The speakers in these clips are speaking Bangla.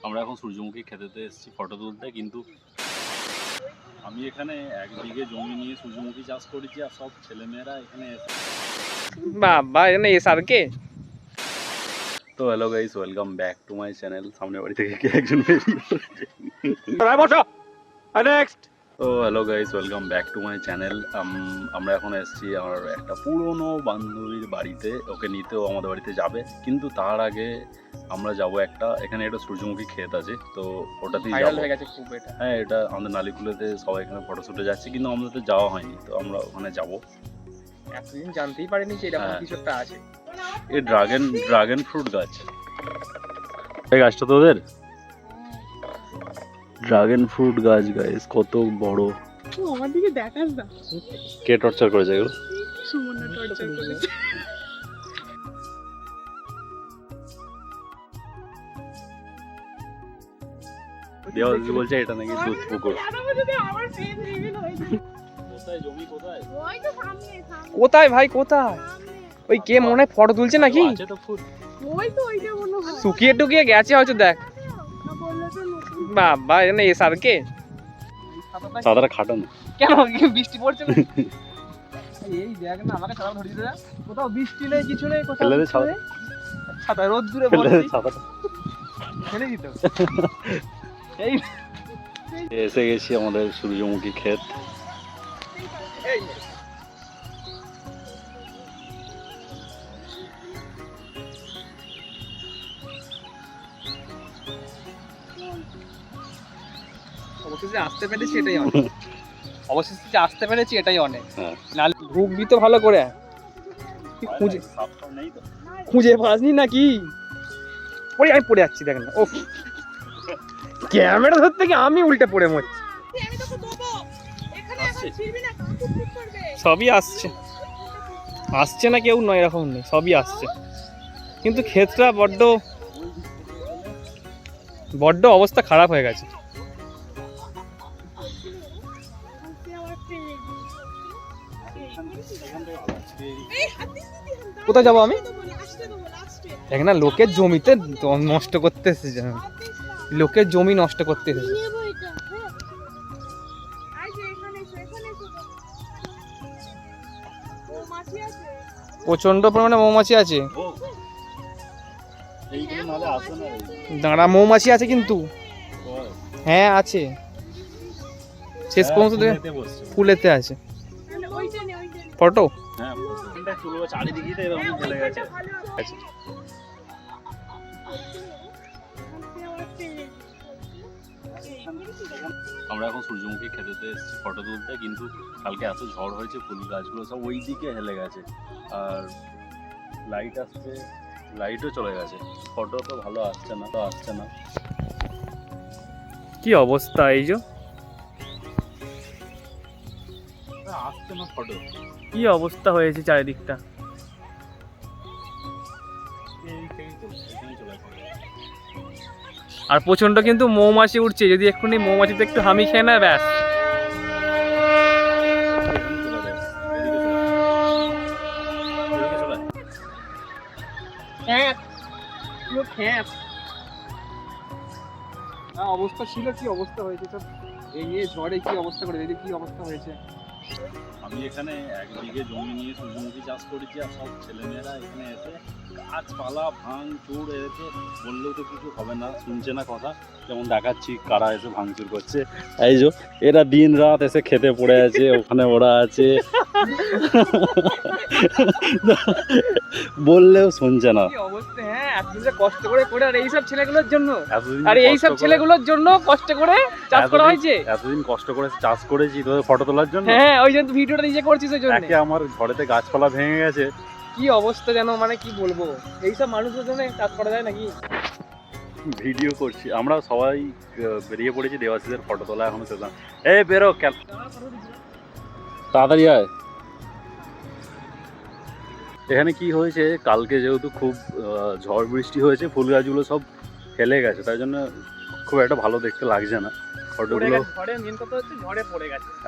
আমরা এখন সূর্যমুখী খেতেতে এসেছি ফটো তুলতে, কিন্তু আমি এখানে 1 বিঘে জমি নিয়ে সূর্যমুখী চাষ করেছি আর সব ছেলেমেয়েরা এখানে এসে বাবা এখানে এসআরকে। তো hello guys, welcome back to my channel. সামনের বাড়ি থেকে কে একজন বেরিয়ে তো hello guys, welcome back to my channel. আমরা এখন এসেছি আমার একটা পুরনো বান্ধবীর বাড়িতে, ওকে নিতেও আমাদের বাড়িতে যাবে, কিন্তু তার আগে আমরা যাব এখানে একটা সূর্যমুখী ক্ষেত আছে, তো ওটাতেই ভাইরাল হয়ে গেছে খুব এটা। হ্যাঁ, এটা আমাদের নালিকুলেতে সবাই এখানে ফটোশুটে যাচ্ছে, কিন্তু আমাদের তো যাওয়া হয়নি, তো আমরা ওখানে যাব। এতদিন জানতেই পারিনি যে এরকম কিছু একটা আছে। এই ড্রাগন ফ্রুট গাছ, এই গাছটা তো ওদের ড্রাগন ফ্রুট গাছ গাইস, কত বড়। আমার দিকে দেখাস না, কে টর্চার করেছে এগুলো? সুমনা টর্চার করেছে। দেওয়ালি বলছে এটা নাকি দুধ পুকুর। কোথায় ভাই কোথায়? ওই কে মনে হয় ফটো তুলছে নাকি? আছে তো ফুল। শুকিয়ে টুকিয়ে গেছে হয়তো, দেখ। বাবা এখানে এসআরকে। সাদাটা খাটানো কেন বৃষ্টি পড়ছে না? এই দেখ না, আমাকে ছাতা ধরিয়ে দে। কোথাও বৃষ্টি নেই, কিছু নেই, কোথাও ফেলে দে ছাতা। ছাতা রোদ দূরে ফেলে দে বলছি ছাতাটা। ফেলে দিত। এই এসে গেছি আমাদের সূর্যমুখী ক্ষেত। এই অবশেষে আসতে পেরেছি, এটাই অনেক। অবশেষে আসতে পেরেছি, এটাই অনেক। হ্যাঁ, নালে ঢুকবি তো ভালো করে। খুঁজে নেই তো। খুঁজে পাসনি নাকি? পড়ে আমি পড়ে যাচ্ছি, দেখ না। ও ক্যামেরা ধরতে গিয়ে আমি উল্টে পড়ে মরছি। সবই আসছে, আসছে না কেউ নয়, এরকম নেই, সবই আসছে, কিন্তু ক্ষেতটা বড্ড অবস্থা খারাপ হয়ে গেছে। কোথায় যাবো আমি? দেখ না, লোকের জমিতে নষ্ট করতে এসেছে, লোকের জমি নষ্ট করতে এসেছে। প্রচন্ড পরিমাণে মৌমাছি আছে। দাঁড়া, মৌমাছি আছে কিন্তু। হ্যাঁ আছে, শেষ পর্যন্ত ফুলেতে আছে। ফটো আমরা এখন সূর্যমুখী খেতেতে এসেছি ফটো তুলতে, কিন্তু কালকে এত ঝড় হয়েছে, ফুল গাছগুলো সব ওই দিকে হেলে গেছে, আর লাইটও চলে গেছে, ফটো তো ভালো আসছে না। কি অবস্থা, এই যে আসছে না ফটো, কি অবস্থা হয়েছে চারিদিকটা। আর প্রচন্ড কিন্তু মৌমাছি উঠছে, যদি এক্ষুনি মৌমাছিতে একটু হামি খেয়ে না, ব্যাস। অবস্থা ছিল, কি অবস্থা হয়েছে সব এই ঝড়ে, কি অবস্থা করে দেখি, কি অবস্থা হয়েছে। আমি এখানে 1 বিঘে জমি নিয়ে সূর্যমুখী চাষ করেছি আর সব ছেলেমেয়েরা এখানে এসে গাছপালা ভাঙচুর এসে বললেও তো কিছু হবে না, শুনছে না কথা। যেমন দেখাচ্ছি কারা এসে ভাঙচুর করছে, এই যে এরা দিন রাত এসে খেতে পড়ে আছে, ওখানে ওরা আছে, বললেও শুনছে না। কি অবস্থা, হ্যাঁ এতদিন কষ্ট করে আর এইসব ছেলেগুলোর জন্য, কষ্ট করে চাষ করা হয়েছে। এতদিন কষ্ট করে চাষ করেছি তোদের ফটো তোলার জন্য। হ্যাঁ, ওই জন্য ভিডিওটা নিজে করছিস, ওই জন্য। আমার ঘরেতে গাছপালা ভেঙে গেছে, কি অবস্থা যেন, মানে কি বলবো, এইসব মানুষের জন্য চাষ করা যায় নাকি? ভিডিও করছি, আমরা সবাই বেরিয়ে পড়েছি দেবাশিসের ফটো তোলা, এখনো শেষ না। এই বেরো, তাড়াতাড়ি আয়। এখানে কি হয়েছে, কালকে যেহেতু খুব ঝড় বৃষ্টি হয়েছে, ফুল গাছগুলো সব হেলে গেছে, তাই জন্য খুব একটা ভালো দেখতে লাগছে না ফটোগুলো।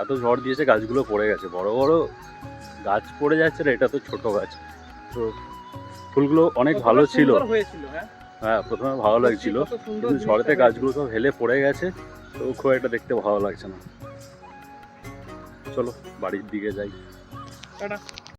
এত ঝড় দিয়েছে, গাছগুলো পড়ে গেছে, বড় বড় গাছ পড়ে যাচ্ছে, এটা তো ছোট গাছ, তো ফুলগুলো অনেক ভালো ছিল। হ্যাঁ প্রথমে ভালো লাগছিল, কত সুন্দর কিন্তু জিনিসটা ঝড়েতে হয়েছে। গাছগুলো সব হেলে পড়ে গেছে, তো খুব একটা দেখতে ভালো লাগছে না। চলো বাড়ির দিকে যাই। টাটা।